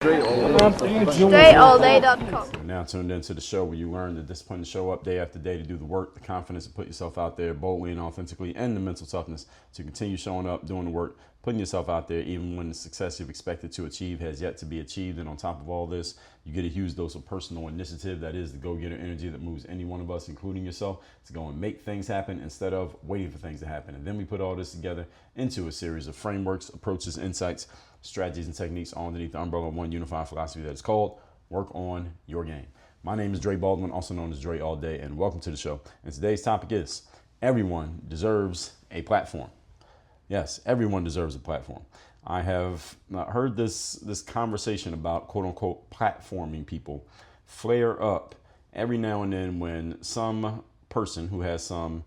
StraighTAllDay.com. Now tuned into the show where you learn the discipline to show up day after day to do the work, the confidence to put yourself out there boldly and authentically, and the mental toughness to continue showing up, doing the work, putting yourself out there even when the success you've expected to achieve has yet to be achieved. And on top of all this, you get a huge dose of personal initiative. That is the go-getter energy that moves any one of us, including yourself, to go and make things happen instead of waiting for things to happen. And then we put all this together into a series of frameworks, approaches, insights, strategies, and techniques all underneath the umbrella of one unified philosophy that is called Work on Your Game. My name is Dre Baldwin, also known as Dre All Day, and welcome to the show. And today's topic is everyone deserves a platform. Yes, everyone deserves a platform. I have heard this conversation about quote unquote platforming people flare up every now and then when some person who has some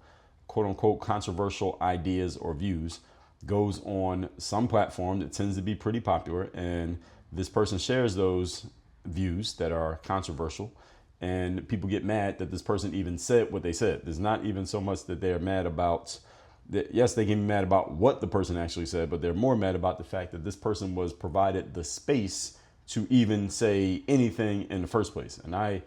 quote unquote controversial ideas or views goes on some platform that tends to be pretty popular, and this person shares those views that are controversial, and people get mad that this person even said what they said. There's not even so much that they're mad about that. Yes, they can be mad about what the person actually said, but they're more mad about the fact that this person was provided the space to even say anything in the first place. And I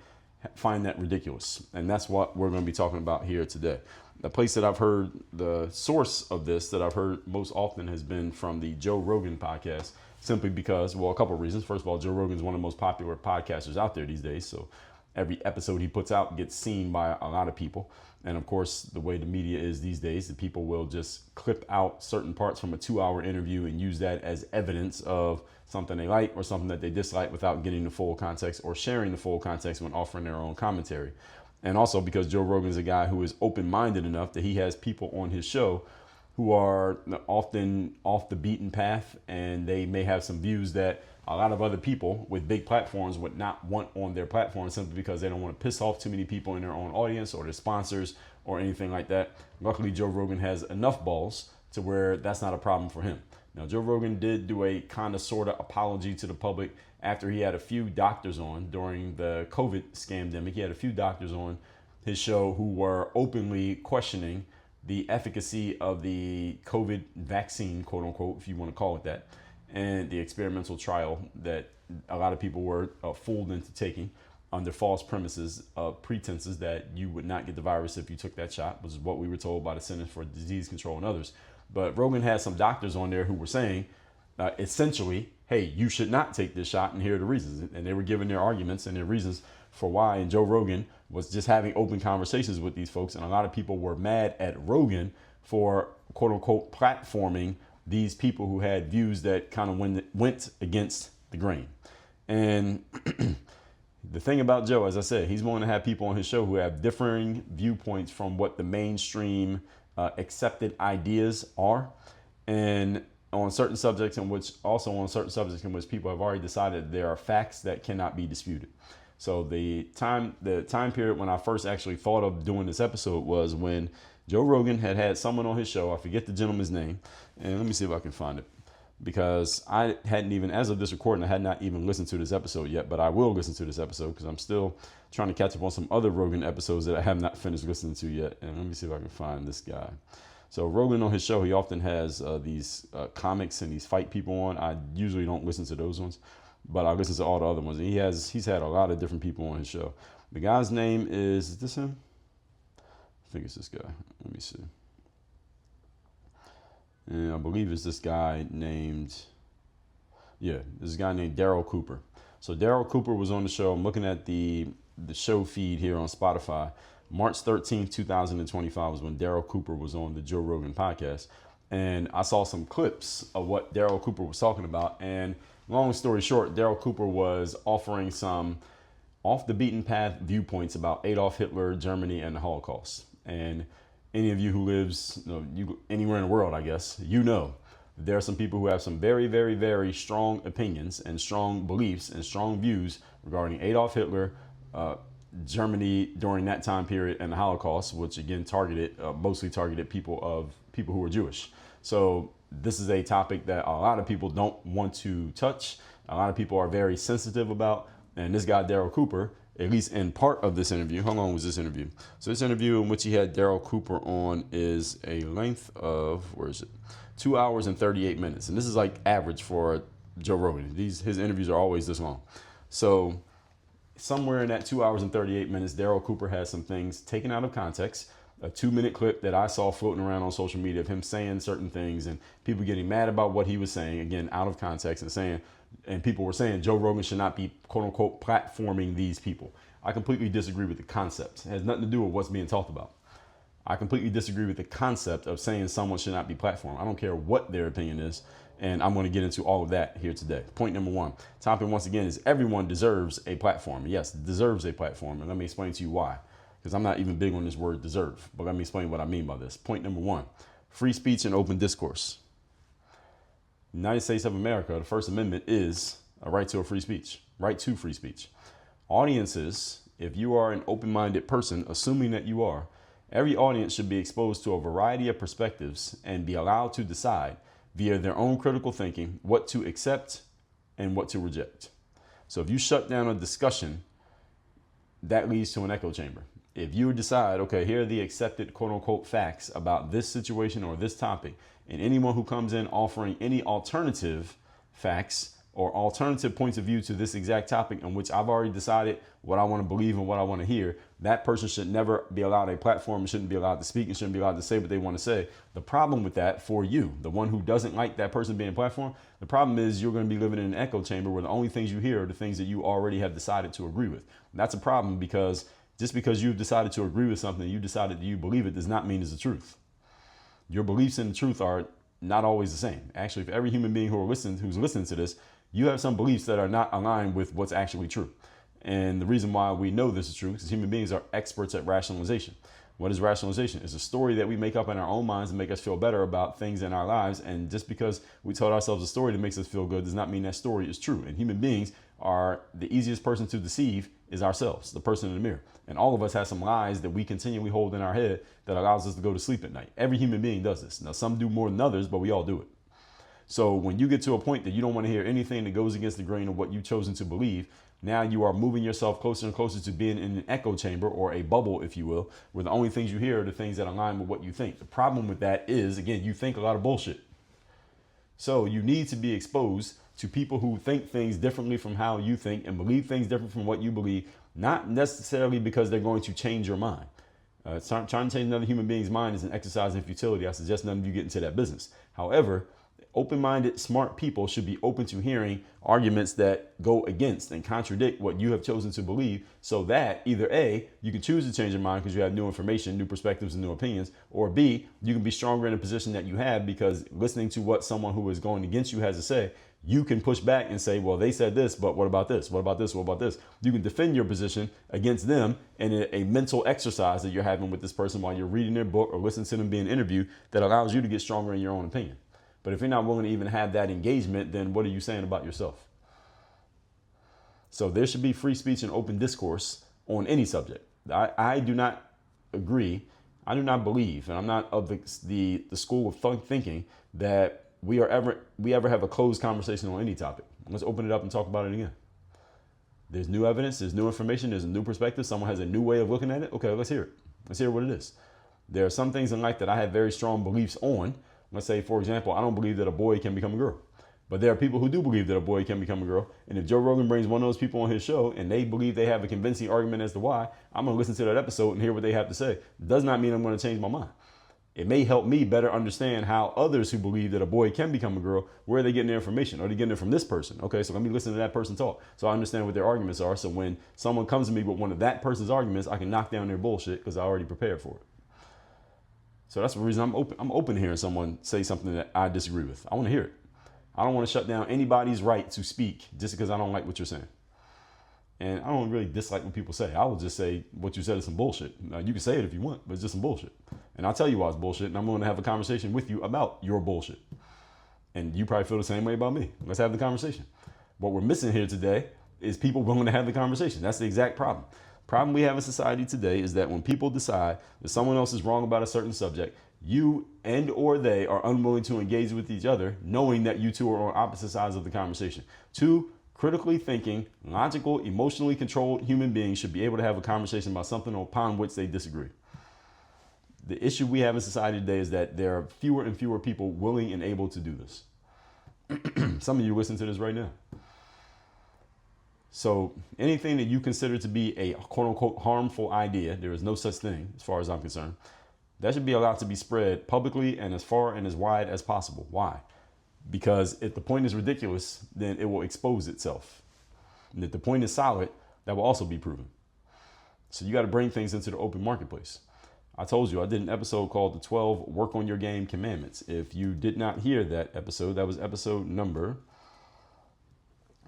find that ridiculous. And that's what we're going to be talking about here today. The place that I've heard, the source of this that I've heard most often has been from the Joe Rogan podcast, simply because, well, a couple of reasons. First of all, Joe Rogan is one of the most popular podcasters out there these days. So every episode he puts out gets seen by a lot of people. And of course, the way the media is these days, the people will just clip out certain parts from a 2-hour interview and use that as evidence of something they like or something that they dislike without getting the full context or sharing the full context when offering their own commentary. And also because Joe Rogan is a guy who is open-minded enough that he has people on his show who are often off the beaten path, and they may have some views that a lot of other people with big platforms would not want on their platform simply because they don't want to piss off too many people in their own audience or their sponsors or anything like that. Luckily, Joe Rogan has enough balls to where that's not a problem for him. Now, Joe Rogan did do a kind of sort of apology to the public after he had a few doctors on during the COVID scamdemic. He had a few doctors on his show who were openly questioning the efficacy of the COVID vaccine, quote unquote, if you want to call it that, and the experimental trial that a lot of people were fooled into taking under false premises of pretenses that you would not get the virus if you took that shot, which is what we were told by the Centers for Disease Control and others. But Rogan had some doctors on there who were saying, essentially, hey, you should not take this shot, and here are the reasons. And they were giving their arguments and their reasons for why. And Joe Rogan was just having open conversations with these folks. And a lot of people were mad at Rogan for, quote unquote, platforming these people who had views that kind of went against the grain. And the thing about Joe, as I said, he's willing to have people on his show who have differing viewpoints from what the mainstream accepted ideas are, and on certain subjects in which people have already decided there are facts that cannot be disputed. So the time period when I first actually thought of doing this episode was when Joe Rogan had someone on his show. I forget the gentleman's name, and let me see if I can find it, because I hadn't even, as of this recording, I had not even listened to this episode yet, but I will listen to this episode because I'm still trying to catch up on some other Rogan episodes that I have not finished listening to yet. And let me see if I can find this guy. So Rogan on his show, he often has these comics and these fight people on. I usually don't listen to those ones, but I listen to all the other ones. And he's had a lot of different people on his show. The guy's name is this him? I think it's this guy. Let me see. And I believe it's this guy named, this guy named Daryl Cooper. So Daryl Cooper was on the show. I'm looking at the show feed here on Spotify. March 13th, 2025 was when Daryl Cooper was on the Joe Rogan podcast. And I saw some clips of what Daryl Cooper was talking about. And long story short, Daryl Cooper was offering some off the beaten path viewpoints about Adolf Hitler, Germany, and the Holocaust. And any of you who lives anywhere in the world, I guess, there are some people who have some very, very, very strong opinions and strong beliefs and strong views regarding Adolf Hitler, Germany during that time period, and the Holocaust, which again mostly targeted people who were Jewish. So this is a topic that a lot of people don't want to touch. A lot of people are very sensitive about. And this guy, Daryl Cooper, at least in part of this interview. How long was this interview? So this interview in which he had Daryl Cooper on is a length of, 2 hours and 38 minutes. And this is like average for Joe Rogan. His interviews are always this long. So somewhere in that 2 hours and 38 minutes, Daryl Cooper has some things taken out of context. A 2-minute clip that I saw floating around on social media of him saying certain things and people getting mad about what he was saying, again, out of context, and people were saying Joe Rogan should not be, quote unquote, platforming these people. I completely disagree with the concept. It has nothing to do with what's being talked about. I completely disagree with the concept of saying someone should not be platformed. I don't care what their opinion is, and I'm going to get into all of that here today. Point number one. Topic, once again, is everyone deserves a platform. Yes, deserves a platform, and let me explain to you why. Because I'm not even big on this word deserve, but let me explain what I mean by this. Point number one, free speech and open discourse. United States of America, the First Amendment is a right to a free speech, right to free speech. Audiences, if you are an open-minded person, assuming that you are, every audience should be exposed to a variety of perspectives and be allowed to decide via their own critical thinking what to accept and what to reject. So if you shut down a discussion, that leads to an echo chamber. If you decide, okay, here are the accepted quote unquote facts about this situation or this topic, and anyone who comes in offering any alternative facts or alternative points of view to this exact topic in which I've already decided what I want to believe and what I want to hear, that person should never be allowed a platform and shouldn't be allowed to speak and shouldn't be allowed to say what they want to say. The problem with that for you, the one who doesn't like that person being a platform, the problem is you're going to be living in an echo chamber where the only things you hear are the things that you already have decided to agree with. That's a problem because just because you've decided to agree with something, you decided that you believe it, does not mean it's the truth. Your beliefs in the truth are not always the same. Actually, for every human being who's listening to this, you have some beliefs that are not aligned with what's actually true. And the reason why we know this is true is human beings are experts at rationalization. What is rationalization? It's a story that we make up in our own minds to make us feel better about things in our lives. And just because we told ourselves a story that makes us feel good does not mean that story is true. And human beings are the easiest person to deceive is ourselves, the person in the mirror. And all of us have some lies that we continually hold in our head that allows us to go to sleep at night. Every human being does this. Now, some do more than others, but we all do it. So when you get to a point that you don't want to hear anything that goes against the grain of what you've chosen to believe, now you are moving yourself closer and closer to being in an echo chamber or a bubble, if you will, where the only things you hear are the things that align with what you think. The problem with that is, again, you think a lot of bullshit. So you need to be exposed to people who think things differently from how you think and believe things different from what you believe, not necessarily because they're going to change your mind. Trying to change another human being's mind is an exercise in futility. I suggest none of you get into that business. However, open-minded, smart people should be open to hearing arguments that go against and contradict what you have chosen to believe, so that either A, you can choose to change your mind because you have new information, new perspectives, and new opinions, or B, you can be stronger in a position that you have because listening to what someone who is going against you has to say, you can push back and say, well, they said this, but what about this? What about this? What about this? You can defend your position against them in a mental exercise that you're having with this person while you're reading their book or listening to them being interviewed that allows you to get stronger in your own opinion. But if you're not willing to even have that engagement, then what are you saying about yourself? So there should be free speech and open discourse on any subject. I do not agree. I do not believe, and I'm not of the school of thinking that we ever have a closed conversation on any topic. Let's open it up and talk about it again. There's new evidence, there's new information, there's a new perspective. Someone has a new way of looking at it. Okay, let's hear it. Let's hear what it is. There are some things in life that I have very strong beliefs on. Let's say, for example, I don't believe that a boy can become a girl. But there are people who do believe that a boy can become a girl. And if Joe Rogan brings one of those people on his show and they believe they have a convincing argument as to why, I'm going to listen to that episode and hear what they have to say. Does not mean I'm going to change my mind. It may help me better understand how others who believe that a boy can become a girl, where are they getting their information? Are they getting it from this person? Okay, so let me listen to that person talk so I understand what their arguments are. So when someone comes to me with one of that person's arguments, I can knock down their bullshit because I already prepared for it. So that's the reason I'm open to hearing someone say something that I disagree with. I want to hear it. I don't want to shut down anybody's right to speak just because I don't like what you're saying. And I don't really dislike what people say. I will just say what you said is some bullshit. Now, you can say it if you want, but it's just some bullshit. And I'll tell you why it's bullshit, and I'm willing to have a conversation with you about your bullshit. And you probably feel the same way about me. Let's have the conversation. What we're missing here today is people willing to have the conversation. That's the exact problem. Problem we have in society today is that when people decide that someone else is wrong about a certain subject, you and or they are unwilling to engage with each other, knowing that you two are on opposite sides of the conversation. Two critically thinking, logical, emotionally controlled human beings should be able to have a conversation about something upon which they disagree. The issue we have in society today is that there are fewer and fewer people willing and able to do this. Some of you listen to this right now. So anything that you consider to be a quote unquote harmful idea, there is no such thing as far as I'm concerned, that should be allowed to be spread publicly and as far and as wide as possible. Why? Because if the point is ridiculous, then it will expose itself. And if the point is solid, that will also be proven. So you got to bring things into the open marketplace. I told you I did an episode called the 12 Work on Your Game Commandments. If you did not hear that episode, that was episode number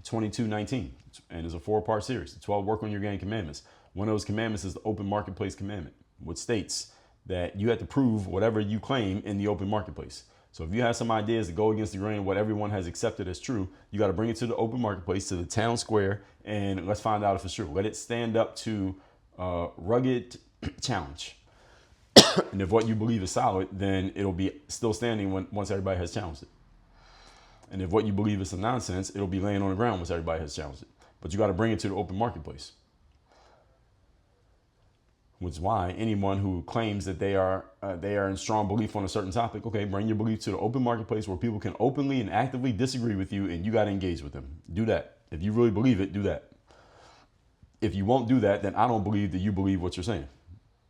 2219. And it's a 4-part series, the 12 Work on Your Game Commandments. One of those commandments is the open marketplace commandment, which states that you have to prove whatever you claim in the open marketplace. So if you have some ideas that go against the grain of what everyone has accepted as true, you got to bring it to the open marketplace, to the town square, and let's find out if it's true. Let it stand up to rugged challenge. And if what you believe is solid, then it'll be still standing once everybody has challenged it. And if what you believe is some nonsense, it'll be laying on the ground once everybody has challenged it. But you got to bring it to the open marketplace. Which is why anyone who claims that they are in strong belief on a certain topic, okay, bring your belief to the open marketplace where people can openly and actively disagree with you, and you got to engage with them. Do that. If you really believe it, do that. If you won't do that, then I don't believe that you believe what you're saying.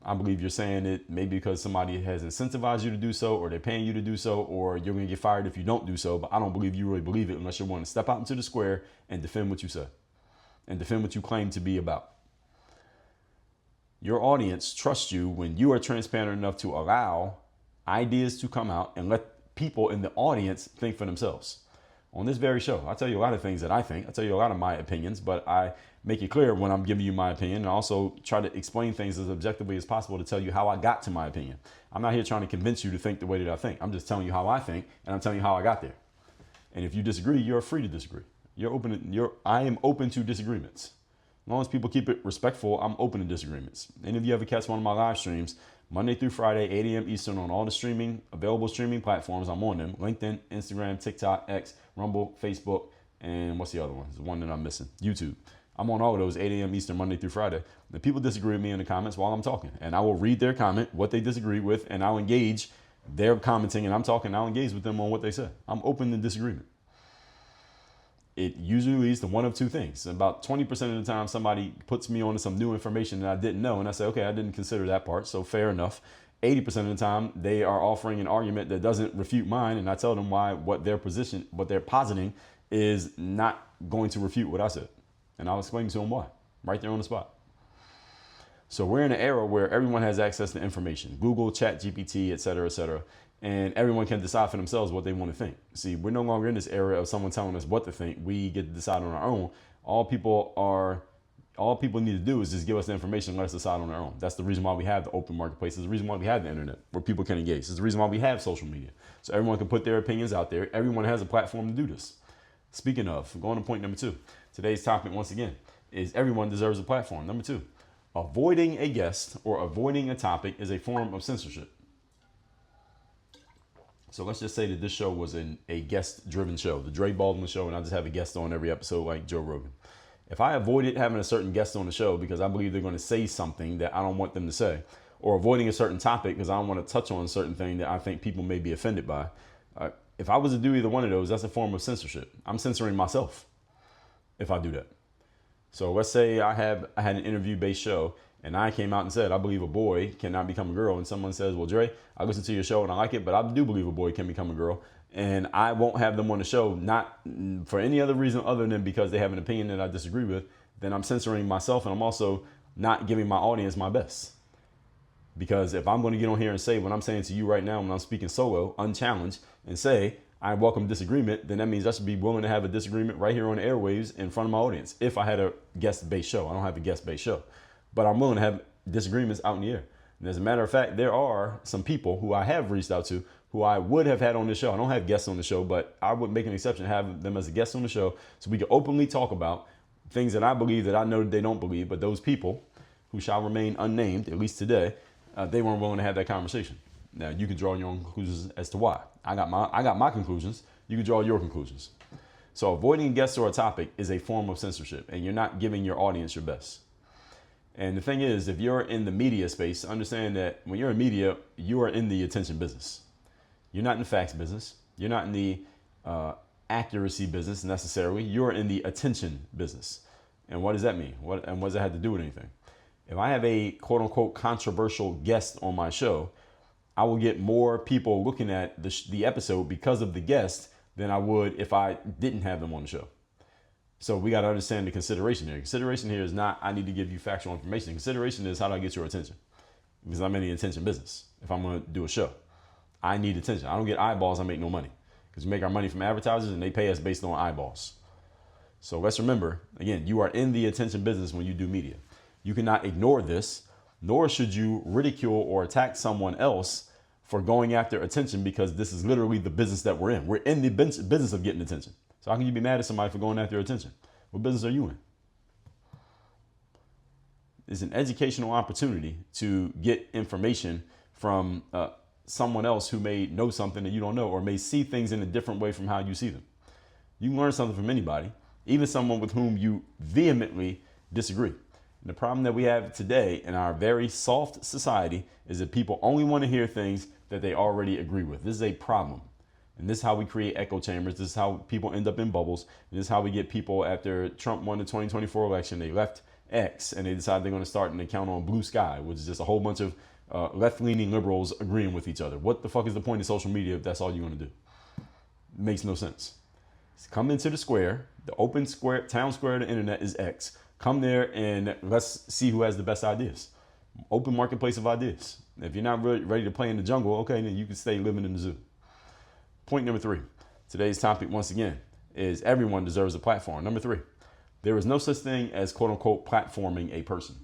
I believe you're saying it maybe because somebody has incentivized you to do so, or they're paying you to do so, or you're going to get fired if you don't do so. But I don't believe you really believe it unless you're willing to step out into the square and defend what you say and defend what you claim to be about. Your audience trusts you when you are transparent enough to allow ideas to come out and let people in the audience think for themselves. On this very show, I tell you a lot of things that I think. I tell you a lot of my opinions, but I make it clear when I'm giving you my opinion, and also try to explain things as objectively as possible to tell you how I got to my opinion. I'm not here trying to convince you to think the way that I think. I'm just telling you how I think, and I'm telling you how I got there. And if you disagree, you're free to disagree. I am open to disagreements. As long as people keep it respectful, I'm open to disagreements. And if you ever catch one of my live streams, Monday through Friday, 8 a.m. Eastern on all the available streaming platforms, I'm on them. LinkedIn, Instagram, TikTok, X, Rumble, Facebook, and what's the other one? There's one that I'm missing. YouTube. I'm on all of those 8 a.m. Eastern, Monday through Friday. The people disagree with me in the comments while I'm talking. And I will read their comment, what they disagree with, and I'll engage. They're commenting and I'm talking, I'll engage with them on what they say. I'm open to disagreement. It usually leads to one of two things. About 20% of the time, somebody puts me on to some new information that I didn't know. And I say, okay, I didn't consider that part. So fair enough. 80% of the time, they are offering an argument that doesn't refute mine. And I tell them why what they're positing is not going to refute what I said. And I'll explain to them why, right there on the spot. So we're in an era where everyone has access to information. Google, Chat, GPT, et cetera, and everyone can decide for themselves what they want to think. See, we're no longer in this era of someone telling us what to think. We get to decide on our own. All people need to do is just give us the information and let us decide on our own. That's the reason why we have the open marketplace. It's the reason why we have the internet, where people can engage. It's the reason why we have social media. So everyone can put their opinions out there. Everyone has a platform to do this. Speaking of, going to point number 2. Today's topic, once again, is everyone deserves a platform. Number 2, avoiding a guest or avoiding a topic is a form of censorship. So let's just say that this show was a guest-driven show, the Dre Baldwin show, and I just have a guest on every episode like Joe Rogan. If I avoided having a certain guest on the show because I believe they're going to say something that I don't want them to say, or avoiding a certain topic because I don't want to touch on a certain thing that I think people may be offended by, if I was to do either one of those, that's a form of censorship. I'm censoring myself if I do that. So let's say I had an interview-based show, and I came out and said, I believe a boy cannot become a girl. And someone says, well, Dre, I listened to your show and I like it, but I do believe a boy can become a girl. And I won't have them on the show, not for any other reason other than because they have an opinion that I disagree with. Then I'm censoring myself, and I'm also not giving my audience my best. Because if I'm going to get on here and say what I'm saying to you right now when I'm speaking solo, unchallenged, and say, I welcome disagreement, then that means I should be willing to have a disagreement right here on the airwaves in front of my audience. If I had a guest-based show, I don't have a guest-based show, but I'm willing to have disagreements out in the air. And as a matter of fact, there are some people who I have reached out to who I would have had on the show. I don't have guests on the show, but I would make an exception to have them as a guest on the show so we can openly talk about things that I believe that I know that they don't believe, but those people who shall remain unnamed, at least today, they weren't willing to have that conversation. Now, you can draw your own conclusions as to why. I got my conclusions. You can draw your conclusions. So avoiding guests or a topic is a form of censorship, and you're not giving your audience your best. And the thing is, if you're in the media space, understand that when you're in media, you are in the attention business. You're not in the facts business. You're not in the accuracy business necessarily. You're in the attention business. And what does that mean? What does that have to do with anything? If I have a quote unquote controversial guest on my show, I will get more people looking at the episode because of the guest than I would if I didn't have them on the show. So we got to understand the consideration here. Consideration here is not, I need to give you factual information. Consideration is, how do I get your attention? Because I'm in the attention business. If I'm going to do a show, I need attention. I don't get eyeballs, I make no money. Because we make our money from advertisers and they pay us based on eyeballs. So let's remember, again, you are in the attention business when you do media. You cannot ignore this, nor should you ridicule or attack someone else for going after attention, because this is literally the business that we're in. We're in the business of getting attention. So how can you be mad at somebody for going after attention? What business are you in? It's an educational opportunity to get information from someone else who may know something that you don't know, or may see things in a different way from how you see them. You can learn something from anybody, even someone with whom you vehemently disagree. And the problem that we have today in our very soft society is that people only want to hear things that they already agree with. This is a problem. And this is how we create echo chambers. This is how people end up in bubbles. And this is how we get people, after Trump won the 2024 election, they left X and they decided they're going to start an account on Blue Sky, which is just a whole bunch of left-leaning liberals agreeing with each other. What the fuck is the point of social media if that's all you're going to do? It makes no sense. Come into the square. The open square, town square of the internet is X. Come there and let's see who has the best ideas. Open marketplace of ideas. If you're not really ready to play in the jungle, okay, then you can stay living in the zoo. Point number 3. Today's topic, once again, is everyone deserves a platform. Number 3, there is no such thing as quote unquote platforming a person.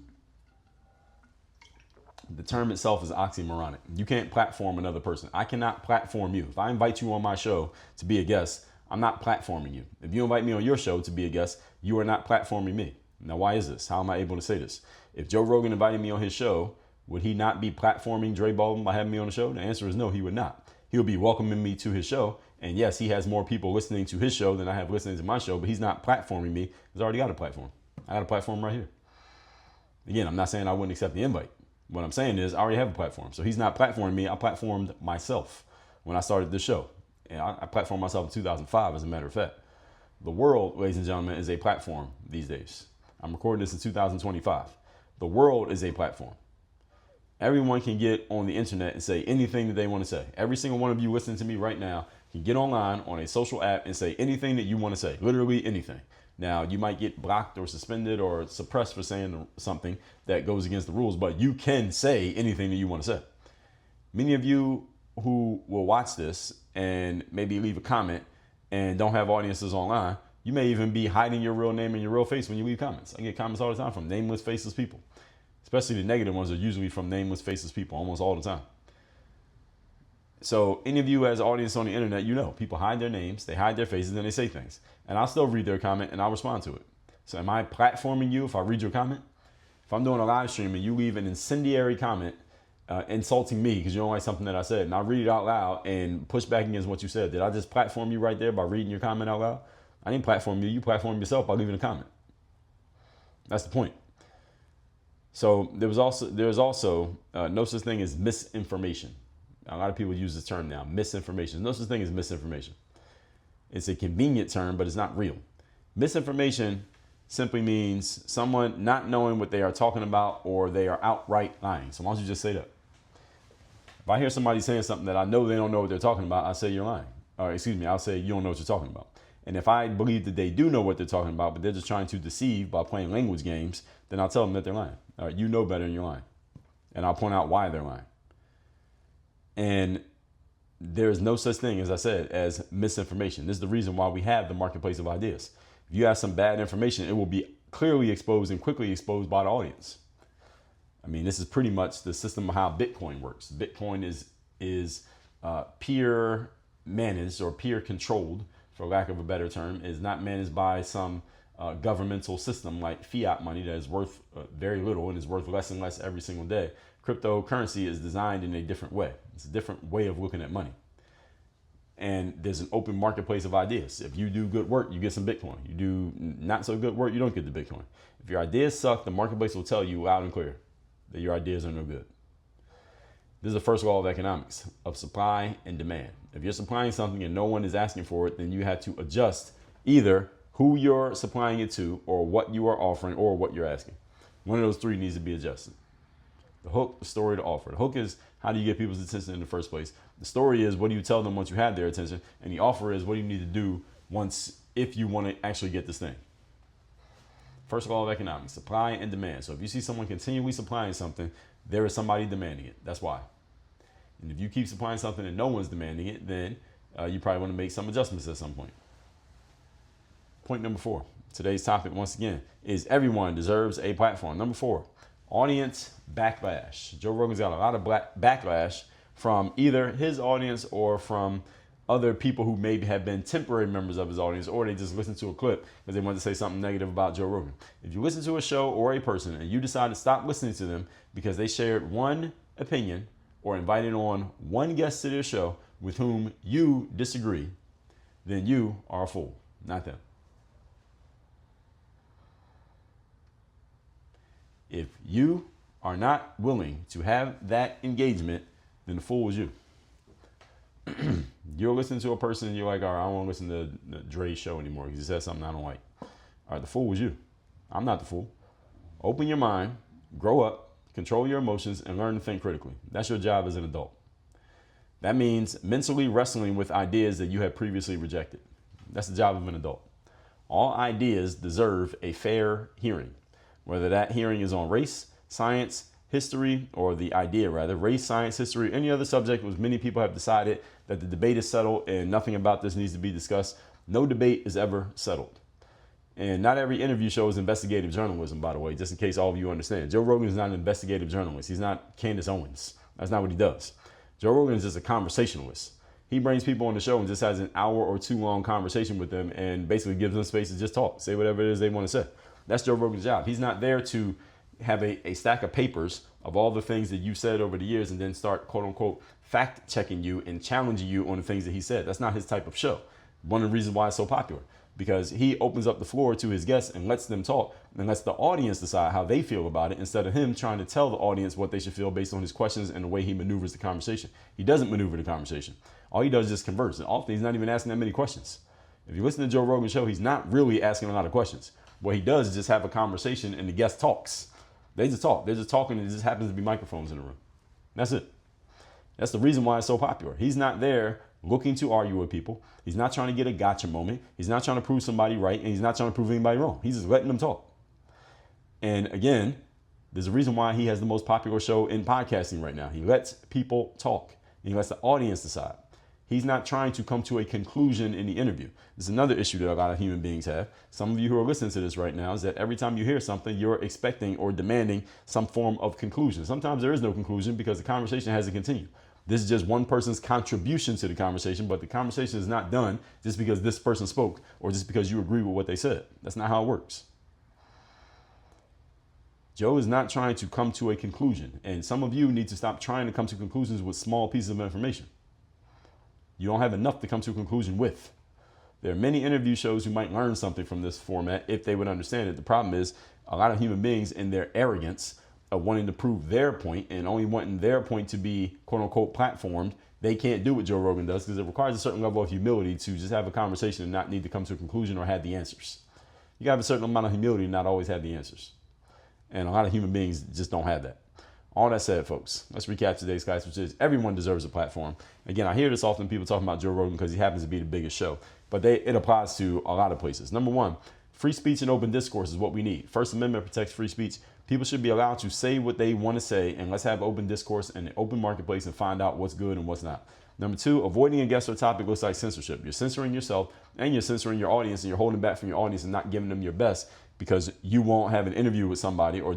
The term itself is oxymoronic. You can't platform another person. I cannot platform you. If I invite you on my show to be a guest, I'm not platforming you. If you invite me on your show to be a guest, you are not platforming me. Now, why is this? How am I able to say this? If Joe Rogan invited me on his show, would he not be platforming Dre Baldwin by having me on the show? The answer is no, he would not. He'll be welcoming me to his show. And yes, he has more people listening to his show than I have listening to my show, but he's not platforming me. He's already got a platform. I got a platform right here. Again, I'm not saying I wouldn't accept the invite. What I'm saying is I already have a platform. So he's not platforming me. I platformed myself when I started this show. And I platformed myself in 2005, as a matter of fact. The world, ladies and gentlemen, is a platform these days. I'm recording this in 2025. The world is a platform. Everyone can get on the internet and say anything that they want to say. Every single one of you listening to me right now can get online on a social app and say anything that you want to say, literally anything. Now, you might get blocked or suspended or suppressed for saying something that goes against the rules, but you can say anything that you want to say. Many of you who will watch this and maybe leave a comment and don't have audiences online, you may even be hiding your real name and your real face when you leave comments. I get comments all the time from nameless, faceless people. Especially the negative ones are usually from nameless, faceless people almost all the time. So any of you as an audience on the internet, you know, people hide their names, they hide their faces, and they say things. And I'll still read their comment and I'll respond to it. So am I platforming you if I read your comment? If I'm doing a live stream and you leave an incendiary comment insulting me because you don't like something that I said, and I read it out loud and push back against what you said, did I just platform you right there by reading your comment out loud? I didn't platform you. You platformed yourself by leaving a comment. That's the point. So there is also no such thing as misinformation. A lot of people use this term now, misinformation. No such thing as misinformation. It's a convenient term, but it's not real. Misinformation simply means someone not knowing what they are talking about, or they are outright lying. So why don't you just say that? If I hear somebody saying something that I know they don't know what they're talking about, I say you're lying. Or excuse me, I'll say you don't know what you're talking about. And if I believe that they do know what they're talking about, but they're just trying to deceive by playing language games, then I'll tell them that they're lying. All right, you know better and you're lying. And I'll point out why they're lying. And there is no such thing, as I said, as misinformation. This is the reason why we have the marketplace of ideas. If you have some bad information, it will be clearly exposed and quickly exposed by the audience. I mean, this is pretty much the system of how Bitcoin works. Bitcoin is peer managed or peer controlled, for lack of a better term, is not managed by some governmental system like fiat money that is worth very little and is worth less and less every single day. Cryptocurrency is designed in a different way. It's a different way of looking at money. And there's an open marketplace of ideas. If you do good work, you get some Bitcoin. You do not so good work, you don't get the Bitcoin. If your ideas suck, the marketplace will tell you loud and clear that your ideas are no good. This is the first law of economics, of supply and demand. If you're supplying something and no one is asking for it, then you have to adjust either who you're supplying it to or what you are offering or what you're asking. One of those three needs to be adjusted. The hook, the story, the offer. The hook is how do you get people's attention in the first place? The story is what do you tell them once you have their attention? And the offer is what do you need to do if you want to actually get this thing. First law of economics, supply and demand. So if you see someone continually supplying something, there is somebody demanding it. That's why. And if you keep supplying something and no one's demanding it, then you probably want to make some adjustments at some point. Point number 4. Today's topic, once again, is everyone deserves a platform. Number 4, audience backlash. Joe Rogan's got a lot of backlash from either his audience or from other people who maybe have been temporary members of his audience, or they just listened to a clip because they wanted to say something negative about Joe Rogan. If you listen to a show or a person and you decide to stop listening to them because they shared one opinion or invited on one guest to their show with whom you disagree, then you are a fool, not them. If you are not willing to have that engagement, then the fool is you. You're listening to a person and you're like, all right, I don't want to listen to Dre's show anymore because he said something I don't like. All right, the fool was you. I'm not the fool. Open your mind, grow up, control your emotions, and learn to think critically. That's your job as an adult. That means mentally wrestling with ideas that you have previously rejected. That's the job of an adult. All ideas deserve a fair hearing, whether that hearing is on race, science, history, or the idea rather, race, science, history, any other subject, which many people have decided that the debate is settled and nothing about this needs to be discussed. No debate is ever settled. And not every interview show is investigative journalism, by the way, just in case all of you understand. Joe Rogan is not an investigative journalist. He's not Candace Owens. That's not what he does. Joe Rogan is just a conversationalist. He brings people on the show and just has an hour or two long conversation with them and basically gives them space to just talk, say whatever it is they want to say. That's Joe Rogan's job. He's not there to have a stack of papers of all the things that you said over the years and then start, quote unquote, fact checking you and challenging you on the things that he said. That's not his type of show. One of the reasons why it's so popular, because he opens up the floor to his guests and lets them talk and lets the audience decide how they feel about it instead of him trying to tell the audience what they should feel based on his questions and the way he maneuvers the conversation. He doesn't maneuver the conversation. All he does is just converse. And often he's not even asking that many questions. If you listen to Joe Rogan's show, he's not really asking a lot of questions. What he does is just have a conversation and the guest talks. They just talk. They're just talking and it just happens to be microphones in the room. That's it. That's the reason why it's so popular. He's not there looking to argue with people. He's not trying to get a gotcha moment. He's not trying to prove somebody right, and he's not trying to prove anybody wrong. He's just letting them talk. And again, there's a reason why he has the most popular show in podcasting right now. He lets people talk, and he lets the audience decide. He's not trying to come to a conclusion in the interview. This is another issue that a lot of human beings have. Some of you who are listening to this right now is that every time you hear something, you're expecting or demanding some form of conclusion. Sometimes there is no conclusion because the conversation hasn't continued. This is just one person's contribution to the conversation, but the conversation is not done just because this person spoke or just because you agree with what they said. That's not how it works. Joe is not trying to come to a conclusion, and some of you need to stop trying to come to conclusions with small pieces of information. You don't have enough to come to a conclusion with. There are many interview shows who might learn something from this format if they would understand it. The problem is a lot of human beings in their arrogance of wanting to prove their point and only wanting their point to be quote unquote platformed. They can't do what Joe Rogan does because it requires a certain level of humility to just have a conversation and not need to come to a conclusion or have the answers. You gotta have a certain amount of humility to not always have the answers. And a lot of human beings just don't have that. All that said, folks, let's recap today's class, which is everyone deserves a platform. Again, I hear this often, people talking about Joe Rogan because he happens to be the biggest show, but it applies to a lot of places. Number one, free speech and open discourse is what we need. First Amendment protects free speech. People should be allowed to say what they want to say, and let's have open discourse and an open marketplace and find out what's good and what's not. Number two, avoiding a guest or topic looks like censorship. You're censoring yourself and you're censoring your audience, and you're holding back from your audience and not giving them your best because you won't have an interview with somebody or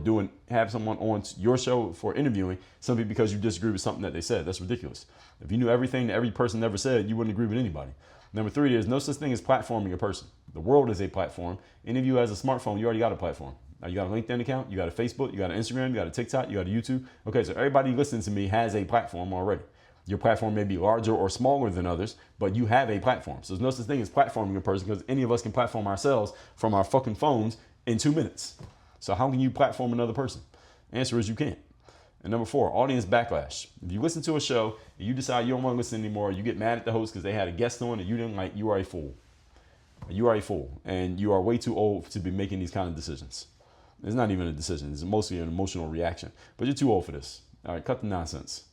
have someone on your show for interviewing simply because you disagree with something that they said. That's ridiculous. If you knew everything that every person ever said, you wouldn't agree with anybody. Number three, there's no such thing as platforming a person. The world is a platform. Any of you has a smartphone, you already got a platform. Now you got a LinkedIn account, you got a Facebook, you got an Instagram, you got a TikTok, you got a YouTube. Okay, so everybody listening to me has a platform already. Your platform may be larger or smaller than others, but you have a platform. So there's no such thing as platforming a person because any of us can platform ourselves from our fucking phones in 2 minutes. So how can you platform another person? The answer is you can't. And number 4, audience backlash. If you listen to a show and you decide you don't want to listen anymore, you get mad at the host because they had a guest on and you didn't like, you are a fool. You are a fool, and you are way too old to be making these kind of decisions. It's not even a decision. It's mostly an emotional reaction. But you're too old for this. All right, cut the nonsense.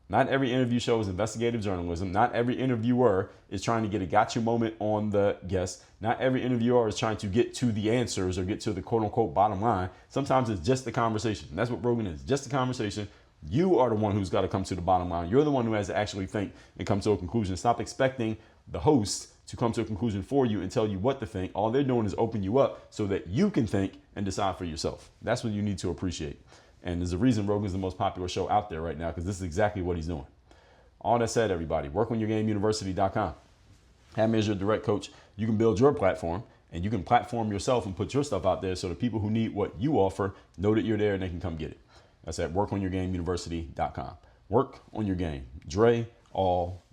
Not every interview show is investigative journalism. Not every interviewer is trying to get a gotcha moment on the guest. Not every interviewer is trying to get to the answers or get to the quote unquote bottom line. Sometimes it's just the conversation. And that's what Rogan is, just a conversation. You are the one who's got to come to the bottom line. You're the one who has to actually think and come to a conclusion. Stop expecting the host to come to a conclusion for you and tell you what to think. All they're doing is open you up so that you can think and decide for yourself. That's what you need to appreciate. And there's a reason Rogan's the most popular show out there right now, because this is exactly what he's doing. All that said, everybody, workonyourgameuniversity.com. Have me as your direct coach. You can build your platform and you can platform yourself and put your stuff out there so the people who need what you offer know that you're there and they can come get it. That's at workonyourgameuniversity.com. Work on your game. Dre all